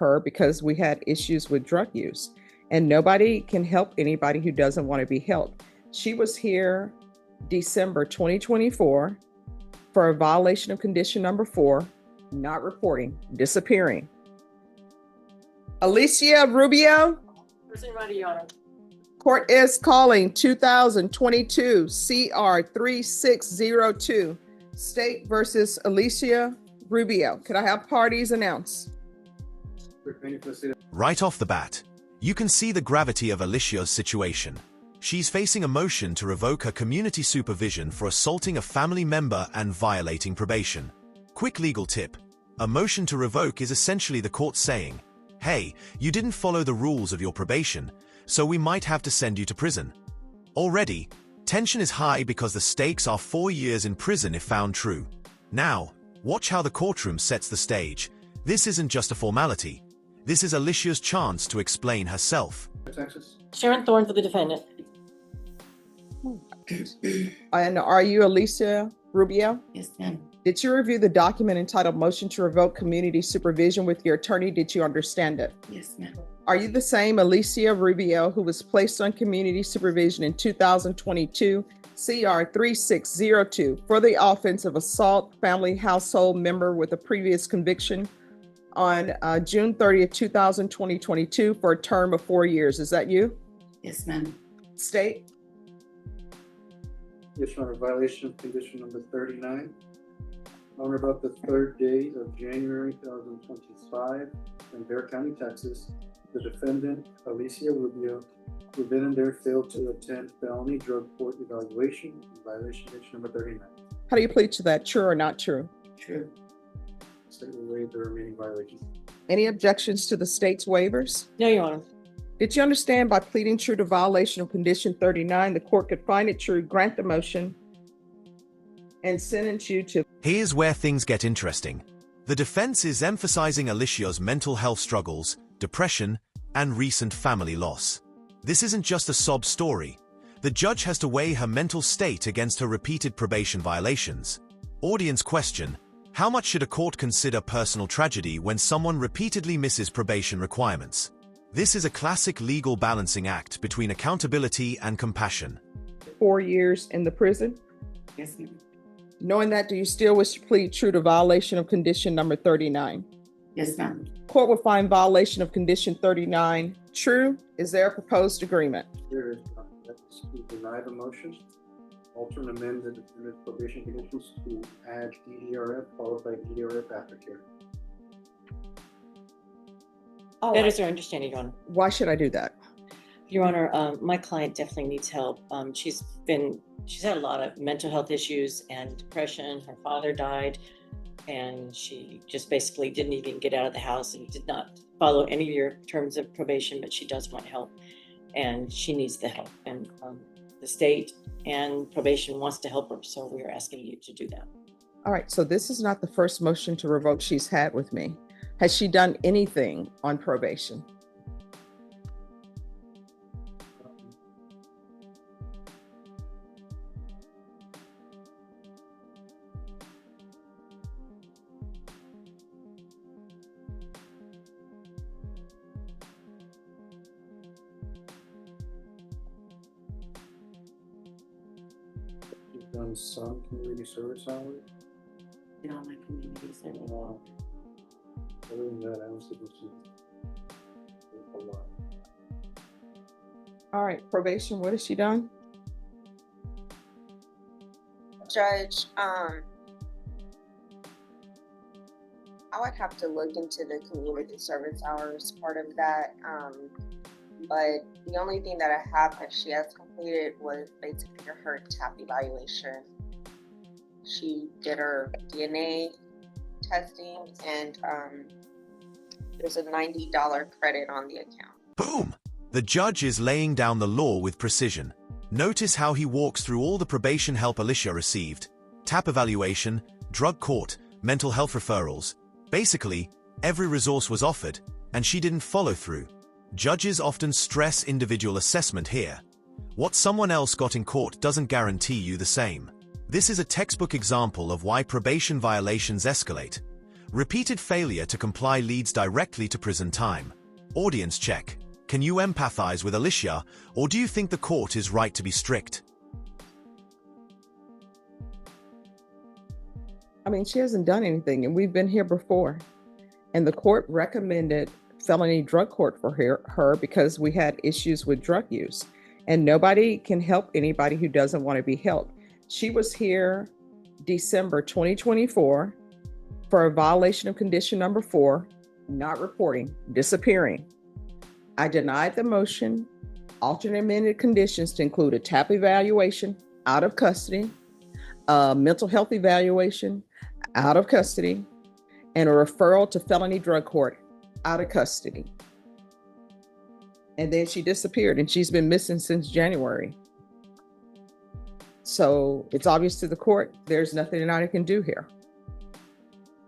her because we had issues with drug use. And nobody can help anybody who doesn't want to be helped. She was here December 2024 for a violation of condition number 4, not reporting, disappearing. Alicia Rubio. Person ready, Your Honor. Court is calling 2022 CR 3602, State versus Alicia Rubio. Could I have parties announce? Right off the bat, you can see the gravity of Alicia's situation. She's facing a motion to revoke her community supervision for assaulting a family member and violating probation. Quick legal tip: a motion to revoke is essentially the court saying, hey, you didn't follow the rules of your probation, so we might have to send you to prison. Already, tension is high because the stakes are 4 years in prison if found true. Now, watch how the courtroom sets the stage. This isn't just a formality. This is Alicia's chance to explain herself. Texas. Sharon Thorne for the defendant. And are you Alicia Rubio? Yes, ma'am. Did you review the document entitled Motion to Revoke Community Supervision with your attorney? Did you understand it? Yes, ma'am. Are you the same Alicia Rubio who was placed on community supervision in 2022 CR 3602 for the offense of assault family household member with a previous conviction on June 30th, 2022 for a term of 4 years? Is that you? Yes, ma'am. State? Yes, Your Honor. Violation of condition number 39. On about the 3rd day of January 2025 in Bexar County, Texas, the defendant, Alicia Rubio, who then and there failed to attend felony drug court evaluation in violation of condition number 39. How do you plead to that? True or not true? True. State will waive the remaining violations. Any objections to the state's waivers? No, Your Honor. Did you understand by pleading true to violation of condition 39, the court could find it true, grant the motion, and sentence you to... Here's where things get interesting. The defense is emphasizing Alicia's mental health struggles, depression, and recent family loss. This isn't just a sob story. The judge has to weigh her mental state against her repeated probation violations. Audience question: how much should a court consider personal tragedy when someone repeatedly misses probation requirements? This is a classic legal balancing act between accountability and compassion. 4 years in the prison? Yes, ma'am. Knowing that, do you still wish to plead true to violation of condition number 39? Yes, ma'am. Court will find violation of condition 39 true. Is there a proposed agreement? There is none. We deny the motion. Alter and amend the defendant's probation conditions to add DDRF followed by DDRF aftercare. That is our understanding, Your Honor. Why should I do that? Your Honor, my client definitely needs help. She's had a lot of mental health issues and depression. Her father died, and she just basically didn't even get out of the house and did not follow any of your terms of probation, but she does want help, and she needs the help. And the state and probation wants to help her, so we are asking you to do that. All right, so this is not the first motion to revoke she's had with me. Has she done anything on probation? She's done some community service hours. In all my communities. Other than that, I don't see this a lot. All right, probation, what has she done? Judge, I would have to look into the community service hours part of that. But the only thing that I have that she has completed was basically her TAP evaluation. She did her DNA testing, and there's a $90 credit on the account. Boom! The judge is laying down the law with precision. Notice how he walks through all the probation help Alicia received: TAP evaluation, drug court, mental health referrals. Basically, every resource was offered, and she didn't follow through. Judges often stress individual assessment here. What someone else got in court doesn't guarantee you the same. This is a textbook example of why probation violations escalate. Repeated failure to comply leads directly to prison time. Audience check. Can you empathize with Alicia, or do you think the court is right to be strict? I mean, she hasn't done anything, and we've been here before. And the court recommended felony drug court for her because we had issues with drug use. And nobody can help anybody who doesn't want to be helped. She was here December 2024 for a violation of condition number 4, not reporting, disappearing. I denied the motion, alternate amended conditions to include a TAP evaluation out of custody, a mental health evaluation out of custody, and a referral to felony drug court out of custody. And then she disappeared, and she's been missing since January. So it's obvious to the court, there's nothing I can do here.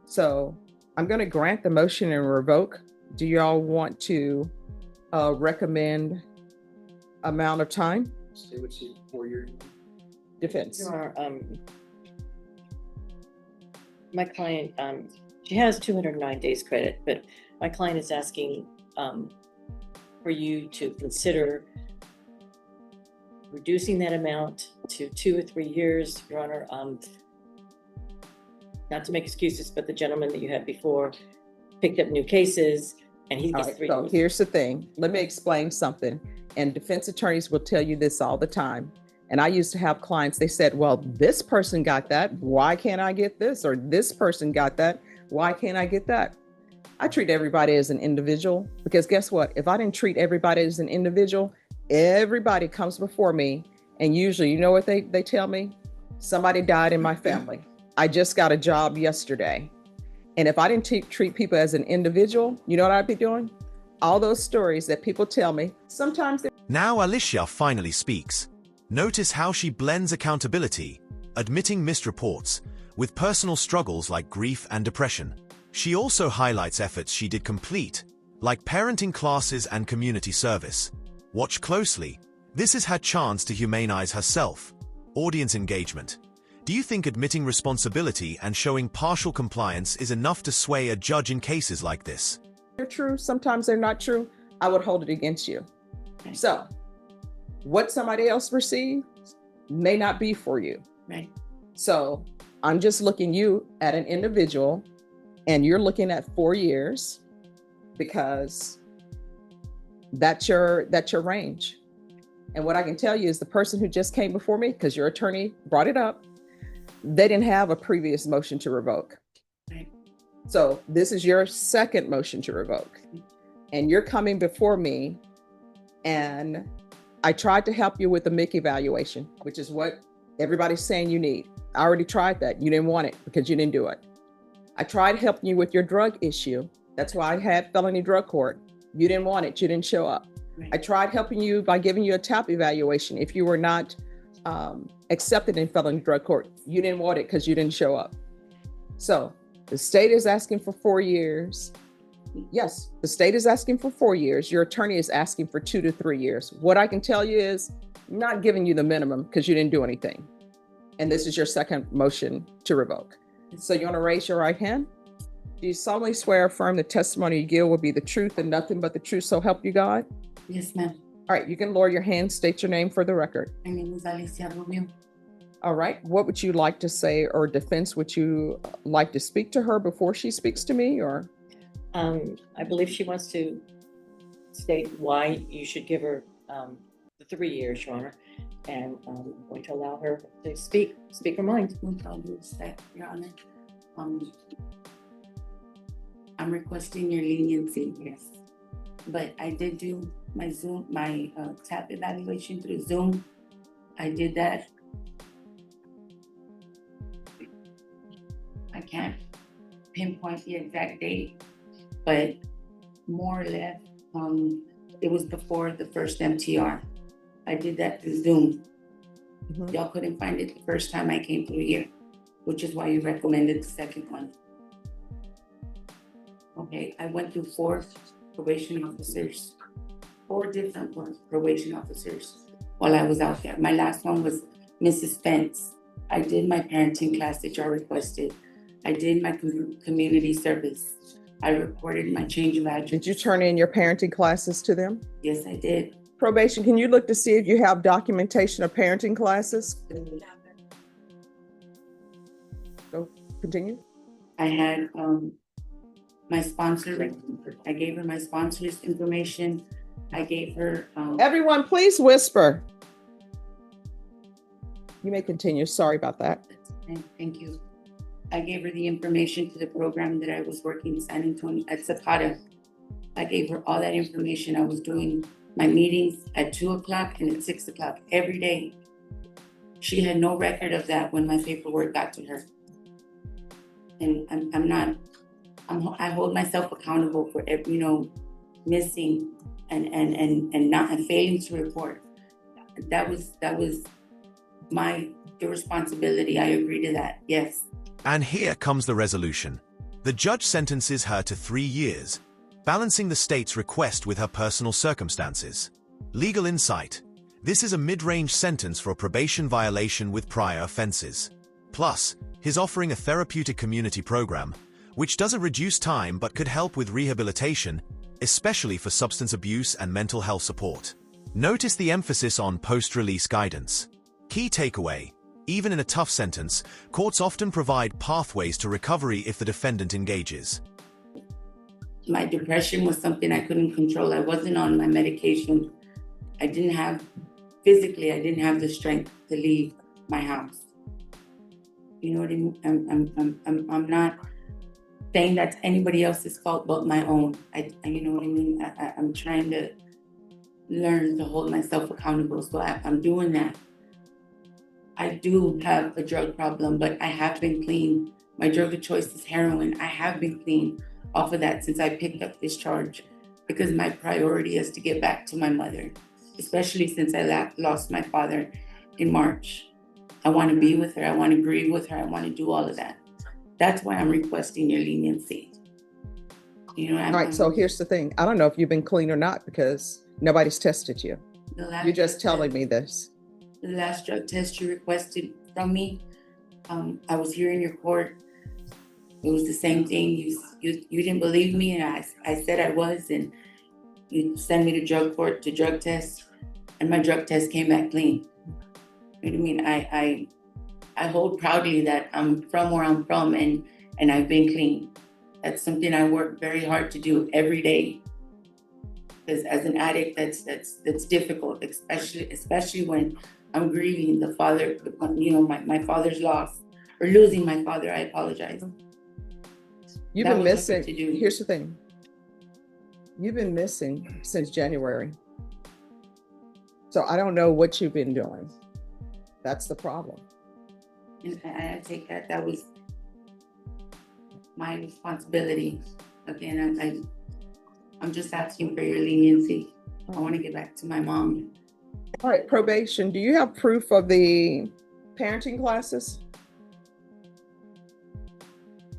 So I'm going to grant the motion and revoke. Do y'all want to recommend amount of time? Say what she 4 years. Defense. Your, my client, she has 209 days credit, but my client is asking for you to consider reducing that amount to 2 or 3 years, Your Honor. Not to make excuses, but the gentleman that you had before picked up new cases, and he gets 3 So years. here's the thing. Let me explain something. And defense attorneys will tell you this all the time. And I used to have clients, they said, well, this person got that. Why can't I get this? Or this person got that. Why can't I get that? I treat everybody as an individual, because guess what? If I didn't treat everybody as an individual, everybody comes before me. And usually, you know what they tell me? Somebody died in my family. I just got a job yesterday. And if I didn't treat people as an individual, you know what I'd be doing? All those stories that people tell me, sometimes Now Alicia finally speaks. Notice how she blends accountability, admitting missed reports, with personal struggles like grief and depression. She also highlights efforts she did complete, like parenting classes and community service. Watch closely. This is her chance to humanize herself. Audience engagement. Do you think admitting responsibility and showing partial compliance is enough to sway a judge in cases like this? they're true, sometimes they're not true, I would hold it against you. So what somebody else receives may not be for you. Right. So I'm just looking you at an individual, and you're looking at 4 years because that's your range. And what I can tell you is the person who just came before me, because your attorney brought it up, they didn't have a previous motion to revoke. Right. So this is your second motion to revoke. And you're coming before me, and I tried to help you with the MIC evaluation, which is what everybody's saying you need. I already tried that. You didn't want it because you didn't do it. I tried helping you with your drug issue. That's why I had felony drug court. You didn't want it. You didn't show up. Right. I tried helping you by giving you a TAP evaluation. If you were not accepted in felony drug court, you didn't want it because you didn't show up. So the state is asking for 4 years. Yes, the state is asking for 4 years. Your attorney is asking for 2 to 3 years. What I can tell you is I'm not giving you the minimum because you didn't do anything. And this is your second motion to revoke. So you want to raise your right hand? Do you solemnly swear or affirm the testimony you give will be the truth and nothing but the truth, so help you God? Yes, ma'am. All right, you can lower your hand, state your name for the record. My name is Alicia Rubio. All right, what would you like to say, or defense, would you like to speak to her before she speaks to me, or? I believe she wants to state why you should give her the 3 years, Your Honor, and I'm going to allow her to speak her mind. With all due respect, Your Honor, I'm requesting your leniency, yes. But I did do my Zoom, my TAP evaluation through Zoom. I did that. I can't pinpoint the exact date, but more or less, it was before the first MTR. I did that through Zoom. Mhm. Y'all couldn't find it the first time I came through here, which is why you recommended the second one. Okay, I went through 4 probation officers, 4 different probation officers while I was out there. My last one was Mrs. Spence. I did my parenting class that y'all requested. I did my community service. I reported my change of address. Did you turn in your parenting classes to them? Yes, I did. Probation, can you look to see if you have documentation of parenting classes? Go, continue. I had my sponsor. I gave her my sponsor's information. I gave her. Everyone, please whisper. You may continue. Sorry about that. Thank you. I gave her the information to the program that I was working in San Antonio at Zapata. I gave her all that information. I was doing my meetings at 2:00 and at 6:00 every day. She had no record of that when my paperwork got to her. And I hold myself accountable for every, missing and not and failing to report. That was my irresponsibility. I agree to that. Yes. And here comes the resolution. The judge sentences her to 3 years, balancing the state's request with her personal circumstances. Legal insight. This is a mid-range sentence for a probation violation with prior offenses. Plus, he's offering a therapeutic community program, which doesn't reduce time but could help with rehabilitation, especially for substance abuse and mental health support. Notice the emphasis on post-release guidance. Key takeaway. Even in a tough sentence, courts often provide pathways to recovery if the defendant engages. My depression was something I couldn't control. I wasn't on my medication. I didn't have the strength to leave my house. You know what I mean? I'm not saying that's anybody else's fault but my own. You know what I mean? I'm trying to learn to hold myself accountable. So I'm doing that. I do have a drug problem, but I have been clean. My drug of choice is heroin. I have been clean off of that since I picked up this charge because my priority is to get back to my mother, especially since I lost my father in March. I want to be with her. I want to grieve with her. I want to do all of that. That's why I'm requesting your leniency. All right, so here's the thing. I don't know if you've been clean or not because nobody's tested you. You're just telling me this. The last drug test you requested from me, I was here in your court. It was the same thing. You didn't believe me, and I said I was, and you sent me to drug court to drug test, and my drug test came back clean. You know what I mean? I hold proudly that I'm from where I'm from, and I've been clean. That's something I work very hard to do every day. Because as an addict, that's difficult, especially when I'm grieving the father, my father's loss, or losing my father. I apologize. You've been missing. Here's the thing. You've been missing since January. So I don't know what you've been doing. That's the problem. And I take that. That was my responsibility. Again, I'm just asking for your leniency. I want to get back to my mom. All right, probation. Do you have proof of the parenting classes?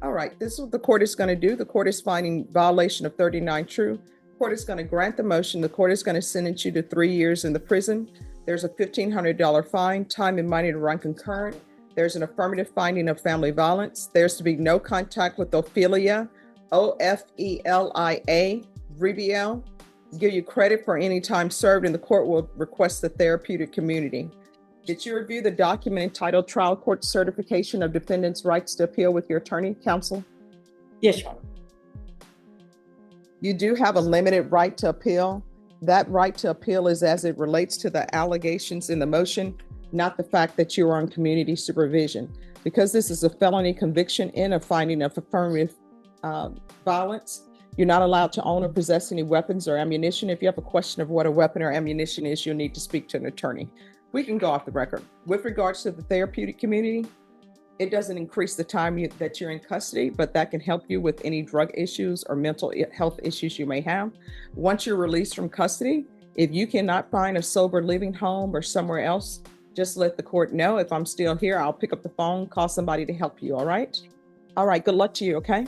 All right, this is what the court is going to do. The court is finding violation of 39 true. The court is going to grant the motion. The court is going to sentence you to 3 years in the prison. There's a $1,500 fine, time and money to run concurrent. There's an affirmative finding of family violence. There's to be no contact with Ophelia, Ofelia Rubio. Give you credit for any time served, and the court will request the therapeutic community. Did you review the document entitled Trial Court Certification of Defendant's Rights to Appeal with your attorney, counsel? Yes, Your Honor. You do have a limited right to appeal. That right to appeal is as it relates to the allegations in the motion, not the fact that you are on community supervision. Because this is a felony conviction and a finding of affirmative violence, you're not allowed to own or possess any weapons or ammunition. If you have a question of what a weapon or ammunition is, you'll need to speak to an attorney. We can go off the record. With regards to the therapeutic community, it doesn't increase the time that you're in custody, but that can help you with any drug issues or mental health issues you may have. Once you're released from custody, if you cannot find a sober living home or somewhere else, just let the court know. If I'm still here, I'll pick up the phone, call somebody to help you, all right? All right, good luck to you, okay?